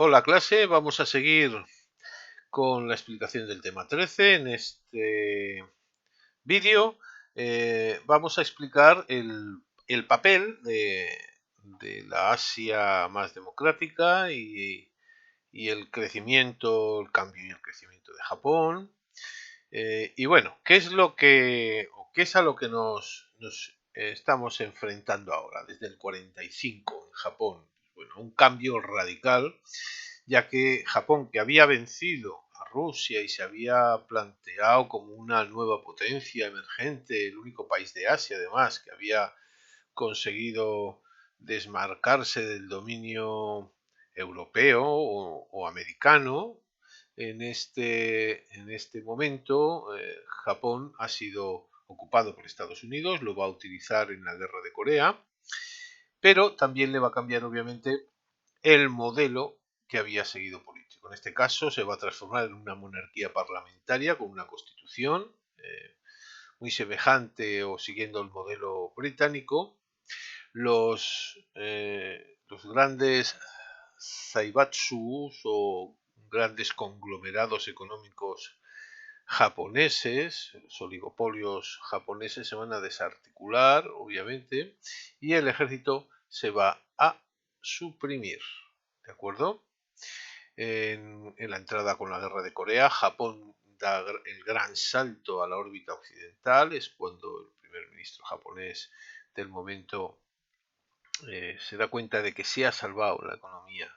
Hola clase, vamos a seguir con la explicación del tema 13. En este vídeo vamos a explicar el papel de la Asia más democrática y el crecimiento, el cambio y el crecimiento de Japón. Y bueno, ¿qué es qué es a lo que nos estamos enfrentando ahora, desde el 45 en Japón? Bueno, un cambio radical, ya que Japón, que había vencido a Rusia y se había planteado como una nueva potencia emergente, el único país de Asia además que había conseguido desmarcarse del dominio europeo o americano, en este momento Japón ha sido ocupado por Estados Unidos, lo va a utilizar en la guerra de Corea, pero también le va a cambiar obviamente el modelo que había seguido político. En este caso se va a transformar en una monarquía parlamentaria con una constitución muy semejante o siguiendo el modelo británico. Los grandes zaibatsus o grandes conglomerados económicos japoneses, los oligopolios japoneses se van a desarticular, obviamente, y el ejército se va a suprimir. ¿De acuerdo? En la entrada con la guerra de Corea, Japón da el gran salto a la órbita occidental, es cuando el primer ministro japonés del momento se da cuenta de que se ha salvado la economía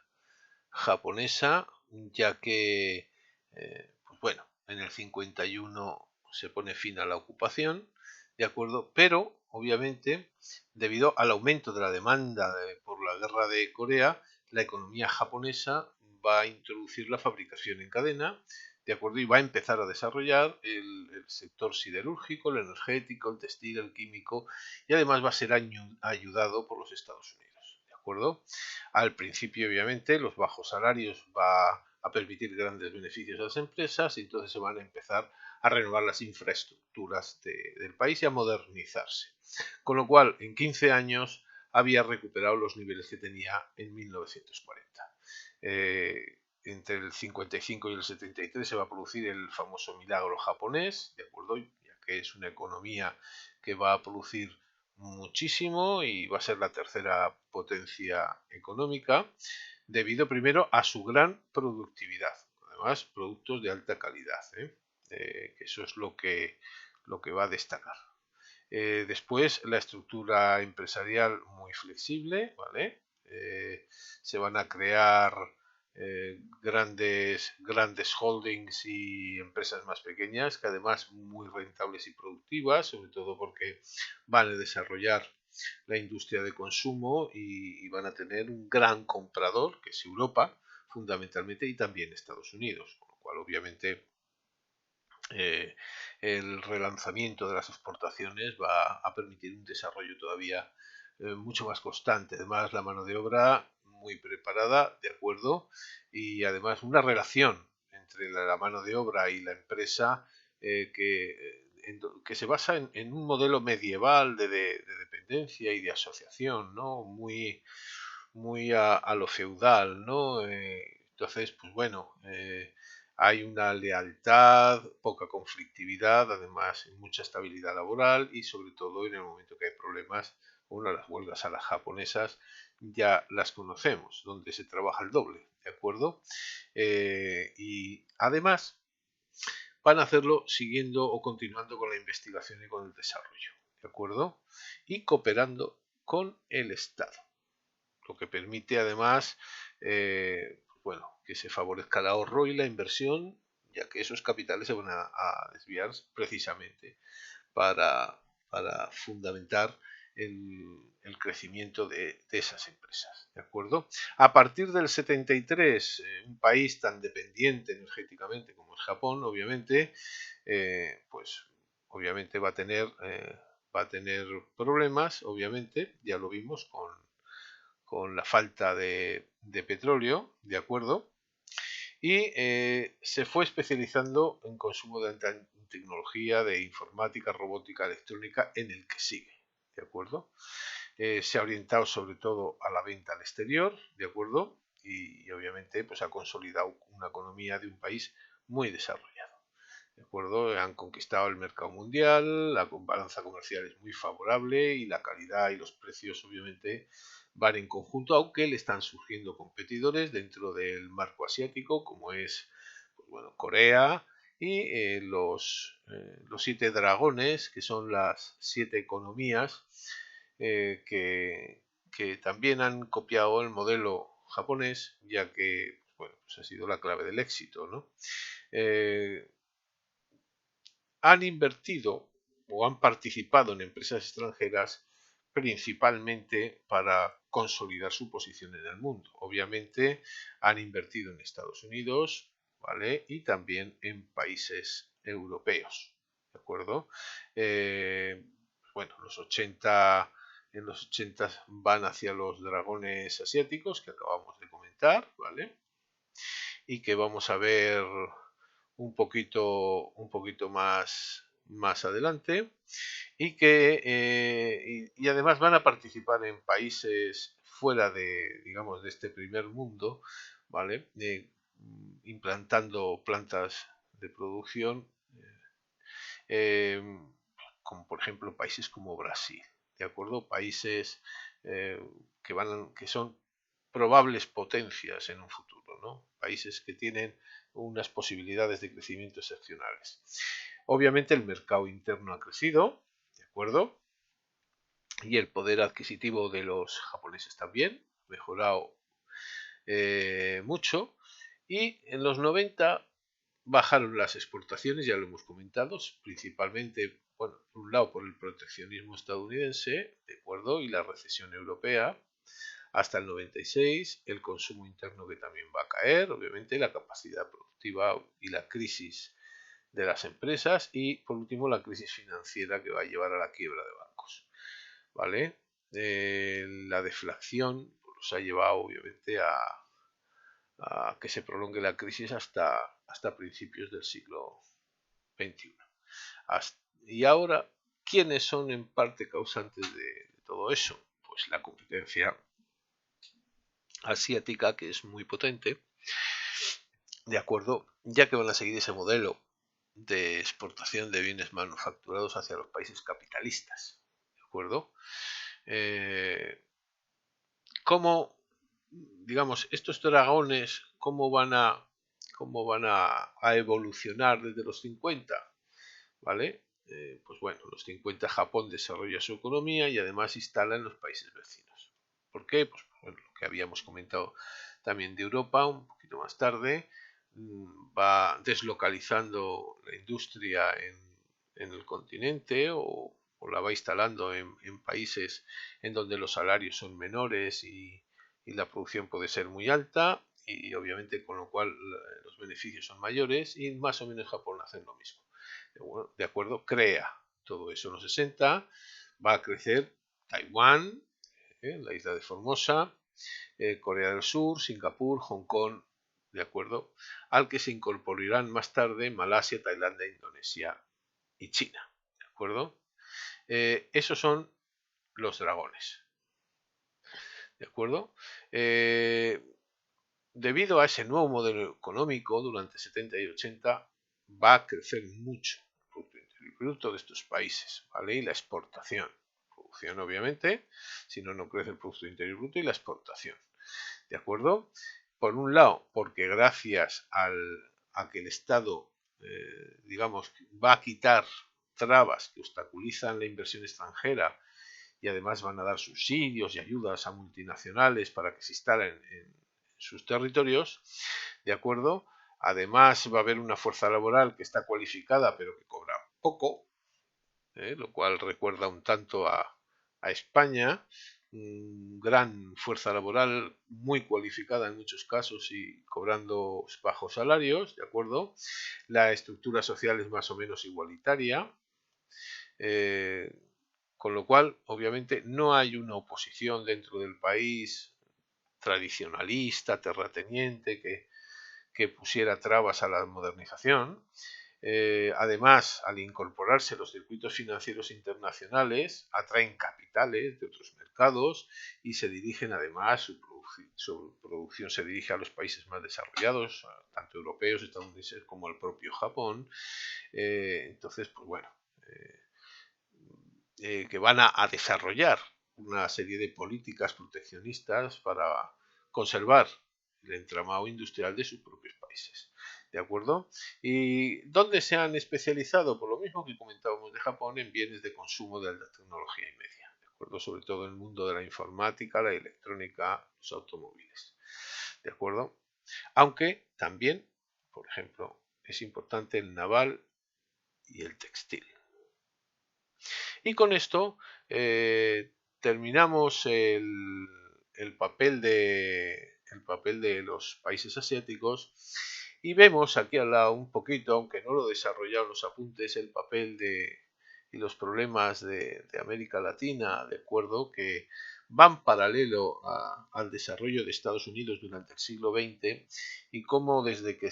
japonesa, ya que, pues bueno, en el 51 se pone fin a la ocupación, ¿de acuerdo? Pero, obviamente, debido al aumento de la demanda por la guerra de Corea, la economía japonesa va a introducir la fabricación en cadena, ¿de acuerdo? Y va a empezar a desarrollar el sector siderúrgico, el energético, el textil, el químico, y además va a ser ayudado por los Estados Unidos, ¿de acuerdo? Al principio, obviamente, los bajos salarios va a permitir grandes beneficios a las empresas y entonces se van a empezar a renovar las infraestructuras del país y a modernizarse. Con lo cual, en 15 años había recuperado los niveles que tenía en 1940. Entre el 55 y el 73 se va a producir el famoso milagro japonés, ¿de acuerdo? Ya que es una economía que va a producir muchísimo y va a ser la tercera potencia económica, debido primero a su gran productividad, además productos de alta calidad, que eso es lo que va a destacar. Después la estructura empresarial muy flexible, ¿vale? Se van a crear grandes holdings y empresas más pequeñas que además muy rentables y productivas, sobre todo porque van a desarrollar la industria de consumo y van a tener un gran comprador que es Europa fundamentalmente y también Estados Unidos, con lo cual obviamente eh, el relanzamiento de las exportaciones va a permitir un desarrollo todavía mucho más constante. Además, la mano de obra muy preparada, de acuerdo, y además una relación entre la mano de obra y la empresa que se basa en un modelo medieval de dependencia y de asociación, ¿no? Muy a lo feudal, ¿no? Entonces, pues bueno, hay una lealtad, poca conflictividad, además mucha estabilidad laboral y sobre todo en el momento que hay problemas, bueno, las huelgas a las japonesas ya las conocemos, donde se trabaja el doble, ¿de acuerdo? Y además van a hacerlo siguiendo o continuando con la investigación y con el desarrollo, ¿de acuerdo? Y cooperando con el Estado, lo que permite además, bueno, que se favorezca el ahorro y la inversión, ya que esos capitales se van a desviar precisamente para, para fundamentar el crecimiento de esas empresas. ¿De acuerdo? A partir del 73, un país tan dependiente energéticamente como es Japón, obviamente, pues obviamente va a tener problemas, obviamente, ya lo vimos con la falta de petróleo, ¿de acuerdo? Y se fue especializando en consumo de alta tecnología, de informática, robótica, electrónica, en el que sigue, ¿de acuerdo? Se ha orientado sobre todo a la venta al exterior, ¿de acuerdo? y obviamente pues ha consolidado una economía de un país muy desarrollado. ¿De acuerdo? Han conquistado el mercado mundial, la balanza comercial es muy favorable y la calidad y los precios obviamente van en conjunto, aunque le están surgiendo competidores dentro del marco asiático, como es pues bueno, Corea y los 7 dragones, que son las 7 economías que también han copiado el modelo japonés, ya que bueno, pues ha sido la clave del éxito, ¿no? Eh, Han invertido o han participado en empresas extranjeras principalmente para consolidar su posición en el mundo. Obviamente han invertido en Estados Unidos, ¿vale? Y también en países europeos, ¿de acuerdo? Eh, bueno, en los 80 van hacia los dragones asiáticos que acabamos de comentar, ¿vale? Y que vamos a ver un poquito más adelante y que y además van a participar en países fuera de, digamos, de este primer mundo, ¿vale? Implantando plantas de producción, eh, como por ejemplo países como Brasil, ¿de acuerdo? Países eh, que son probables potencias en un futuro, ¿no? Países que tienen unas posibilidades de crecimiento excepcionales. Obviamente el mercado interno ha crecido, ¿de acuerdo? Y el poder adquisitivo de los japoneses también, mejorado mucho. Y en los 90 bajaron las exportaciones, ya lo hemos comentado, principalmente, bueno, por un lado por el proteccionismo estadounidense, ¿de acuerdo? Y la recesión europea. Hasta el 96, el consumo interno que también va a caer, obviamente la capacidad productiva y la crisis de las empresas y por último la crisis financiera que va a llevar a la quiebra de bancos, ¿vale? La deflación pues, ha llevado obviamente a que se prolongue la crisis hasta principios del siglo XXI. Y ahora, ¿quiénes son en parte causantes de todo eso? Pues la competencia asiática, que es muy potente, de acuerdo, ya que van a seguir ese modelo de exportación de bienes manufacturados hacia los países capitalistas, de acuerdo. ¿Cómo, digamos, estos dragones, cómo van a evolucionar desde los 50? ¿Vale? Pues bueno, los 50 Japón desarrolla su economía y además instala en los países vecinos. ¿Por qué? Pues bueno, lo que habíamos comentado también de Europa un poquito más tarde, va deslocalizando la industria en el continente o la va instalando en países en donde los salarios son menores y la producción puede ser muy alta y obviamente con lo cual los beneficios son mayores y más o menos Japón hace lo mismo. De acuerdo, crea todo eso en los 60, va a crecer Taiwán, la isla de Formosa, Corea del Sur, Singapur, Hong Kong, de acuerdo, al que se incorporarán más tarde Malasia, Tailandia, Indonesia y China, de acuerdo. Esos son los dragones, de acuerdo. Debido a ese nuevo modelo económico durante 70 y 80 va a crecer mucho el producto de estos países, ¿vale? Y la exportación, producción obviamente, si no, no crece el Producto Interior Bruto y la exportación, ¿de acuerdo? Por un lado, porque gracias a que el Estado, digamos, va a quitar trabas que obstaculizan la inversión extranjera y además van a dar subsidios y ayudas a multinacionales para que se instalen en sus territorios, ¿de acuerdo? Además va a haber una fuerza laboral que está cualificada pero que cobra poco, lo cual recuerda un tanto a España, gran fuerza laboral muy cualificada en muchos casos y cobrando bajos salarios, ¿de acuerdo? La estructura social es más o menos igualitaria, eh, con lo cual, obviamente, no hay una oposición dentro del país tradicionalista, terrateniente, que pusiera trabas a la modernización. Además, al incorporarse los circuitos financieros internacionales, atraen capitales de otros mercados y se dirigen además su producción su producción se dirige a los países más desarrollados, tanto europeos, estadounidenses como al propio Japón. Entonces, pues bueno, que van a desarrollar una serie de políticas proteccionistas para conservar el entramado industrial de sus propios países. ¿De acuerdo? ¿Y dónde se han especializado? Por lo mismo que comentábamos de Japón, en bienes de consumo de alta tecnología y media. ¿De acuerdo? Sobre todo en el mundo de la informática, la electrónica, los automóviles. ¿De acuerdo? Aunque también, por ejemplo, es importante el naval y el textil. Y con esto terminamos el papel de los países asiáticos y vemos aquí al lado un poquito, aunque no lo he desarrollado en los apuntes, el papel y los problemas de América Latina, de acuerdo, que van paralelo al desarrollo de Estados Unidos durante el siglo XX y cómo desde que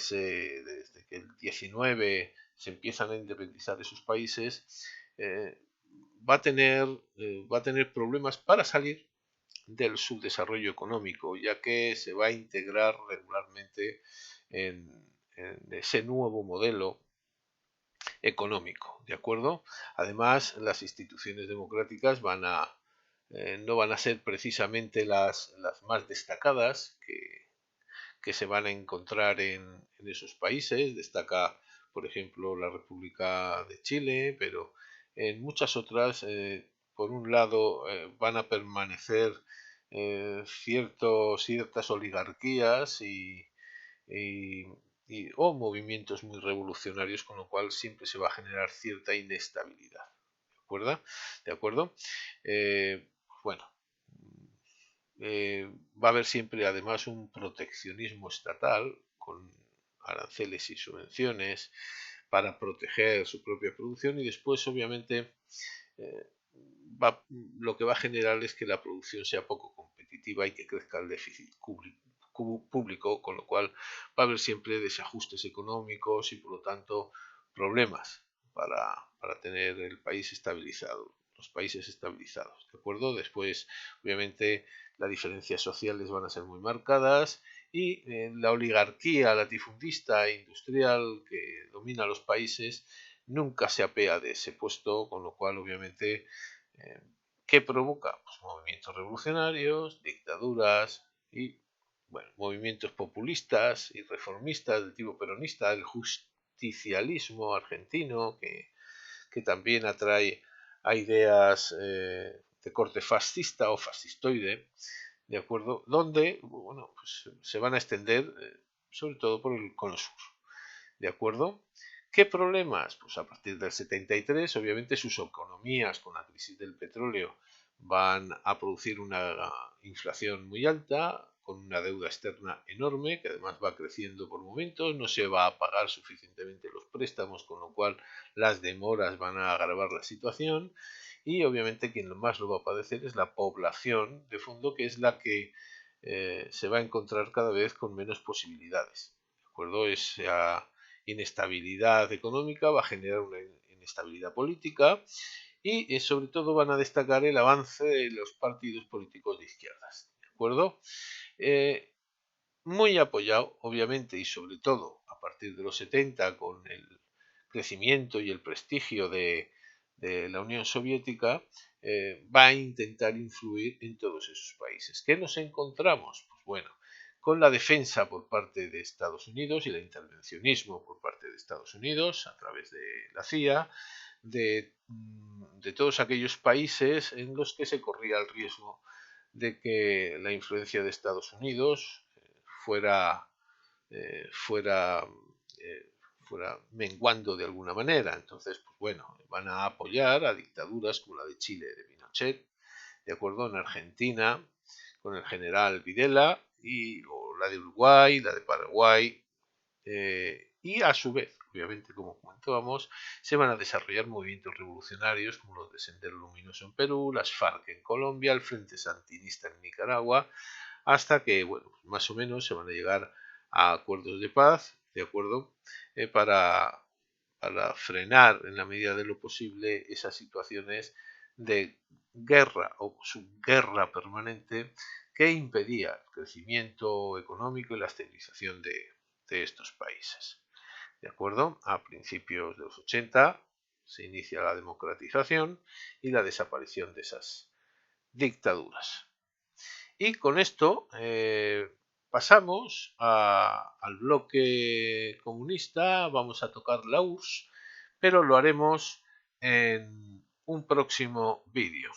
el 19 se empiezan a independizar esos países, eh, va a tener problemas para salir del subdesarrollo económico, ya que se va a integrar regularmente en, en ese nuevo modelo económico, ¿de acuerdo? Además, las instituciones democráticas no van a ser precisamente las más destacadas que se van a encontrar en esos países. Destaca, por ejemplo, la República de Chile, pero en muchas otras, por un lado, van a permanecer ciertas oligarquías y- o movimientos muy revolucionarios, con lo cual siempre se va a generar cierta inestabilidad. ¿De acuerdo? ¿De acuerdo? Bueno, va a haber siempre además un proteccionismo estatal con aranceles y subvenciones para proteger su propia producción y después obviamente eh, lo que va a generar es que la producción sea poco competitiva y que crezca el déficit público, con lo cual va a haber siempre desajustes económicos y por lo tanto problemas para tener el país estabilizado, los países estabilizados, ¿de acuerdo? Después, obviamente, las diferencias sociales van a ser muy marcadas y la oligarquía latifundista e industrial que domina los países nunca se apea de ese puesto, con lo cual, obviamente, eh, ¿qué provoca? Pues movimientos revolucionarios, dictaduras y bueno, movimientos populistas y reformistas del tipo peronista, el justicialismo argentino, que también atrae a ideas de corte fascista o fascistoide, ¿de acuerdo? Donde, bueno, pues se van a extender sobre todo por el cono sur, ¿de acuerdo? ¿Qué problemas? Pues a partir del 73, obviamente sus economías con la crisis del petróleo van a producir una inflación muy alta, con una deuda externa enorme, que además va creciendo por momentos, no se va a pagar suficientemente los préstamos, con lo cual las demoras van a agravar la situación y obviamente quien más lo va a padecer es la población de fondo, que es la que se va a encontrar cada vez con menos posibilidades. ¿De acuerdo? Esa inestabilidad económica va a generar una inestabilidad política y sobre todo van a destacar el avance de los partidos políticos de izquierdas. ¿De acuerdo? Eh, Muy apoyado, obviamente, y sobre todo a partir de los 70 con el crecimiento y el prestigio de la Unión Soviética, va a intentar influir en todos esos países. ¿Qué nos encontramos? Pues bueno, con la defensa por parte de Estados Unidos y el intervencionismo por parte de Estados Unidos a través de la CIA, de todos aquellos países en los que se corría el riesgo de que la influencia de Estados Unidos fuera, fuera, eh, fuera menguando de alguna manera. Entonces, pues bueno, van a apoyar a dictaduras como la de Chile de Pinochet, de acuerdo, en Argentina, con el general Videla, o la de Uruguay, la de Paraguay, y a su vez, obviamente, como comentábamos, se van a desarrollar movimientos revolucionarios como los de Sendero Luminoso en Perú, las FARC en Colombia, el Frente Sandinista en Nicaragua, hasta que, bueno, más o menos se van a llegar a acuerdos de paz, ¿de acuerdo? Para frenar en la medida de lo posible esas situaciones de guerra o subguerra permanente que impedía el crecimiento económico y la estabilización de estos países. ¿De acuerdo? A principios de los 80 se inicia la democratización y la desaparición de esas dictaduras. Y con esto pasamos al bloque comunista, vamos a tocar la URSS, pero lo haremos en un próximo vídeo.